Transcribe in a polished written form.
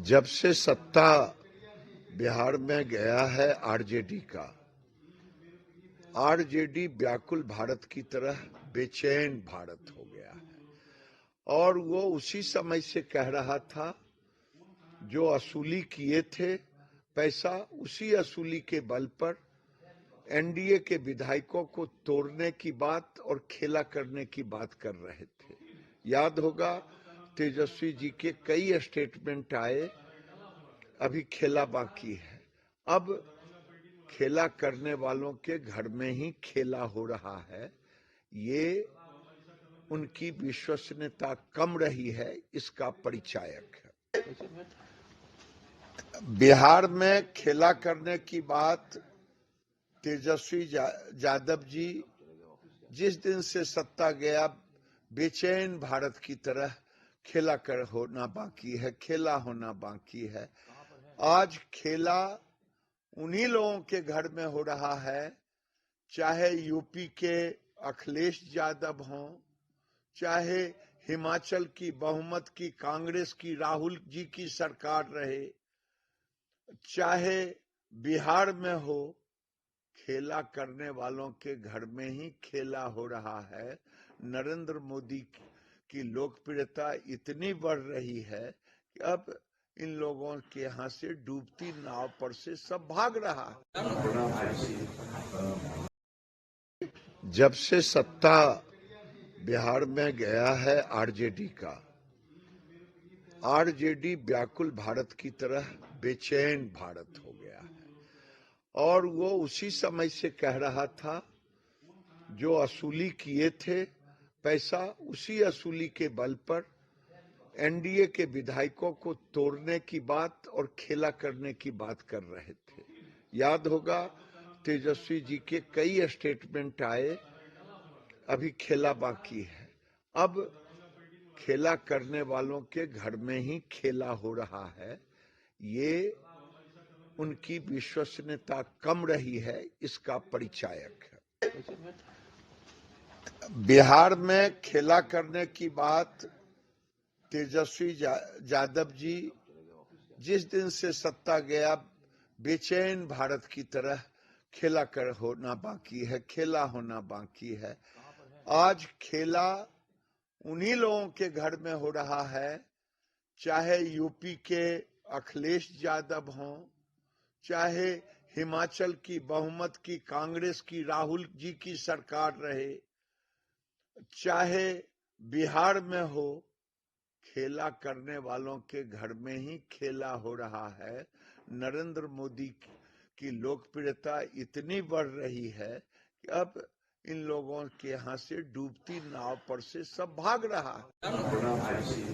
जब से सत्ता बिहार में गया है आरजेडी का, आरजेडी व्याकुल भारत की तरह बेचैन भारत हो गया है। और वो उसी समय से कह रहा था जो असूली किए थे पैसा, उसी असूली के बल पर एनडीए के विधायकों को तोड़ने की बात और खेला करने की बात कर रहे थे। याद होगा तेजस्वी जी के कई स्टेटमेंट आए, अभी खेला बाकी है। अब खेला करने वालों के घर में ही खेला हो रहा है। ये उनकी विश्वसनीयता कम रही है, इसका परिचायक है। बिहार में खेला करने की बात तेजस्वी यादव जी जिस दिन से सत्ता गया, बेचैन भारत की तरह खेला कर होना बाकी है, खेला होना बाकी है। आज खेला उन्हीं लोगों के घर में हो रहा है, चाहे यूपी के अखिलेश यादव हों, चाहे हिमाचल की बहुमत की कांग्रेस की राहुल जी की सरकार रहे, चाहे बिहार में हो। खेला करने वालों के घर में ही खेला हो रहा है। नरेंद्र मोदी की लोकप्रियता इतनी बढ़ रही है कि अब इन लोगों के यहाँ से डूबती नाव पर से सब भाग रहा है। जब से सत्ता बिहार में गया है आरजेडी का, आरजेडी व्याकुल भारत की तरह बेचैन भारत हो गया है। और वो उसी समय से कह रहा था जो असूली किए थे पैसा, उसी असूली के बल पर एनडीए के विधायकों को तोड़ने की बात और खेला करने की बात कर रहे थे। याद होगा तेजस्वी जी के कई स्टेटमेंट आए, अभी खेला बाकी है। अब खेला करने वालों के घर में ही खेला हो रहा है। ये उनकी विश्वसनीयता कम रही है, इसका परिचायक है। बिहार में खेला करने की बात तेजस्वी यादव जी जिस दिन से सत्ता गया, बेचैन भारत की तरह खेला कर होना बाकी है, खेला होना बाकी है। आज खेला उन्हीं लोगों के घर में हो रहा है, चाहे यूपी के अखिलेश यादव हों, चाहे हिमाचल की बहुमत की कांग्रेस की राहुल जी की सरकार रहे, चाहे बिहार में हो। खेला करने वालों के घर में ही खेला हो रहा है। नरेंद्र मोदी की लोकप्रियता इतनी बढ़ रही है कि अब इन लोगों के यहाँ से डूबती नाव पर से सब भाग रहा है।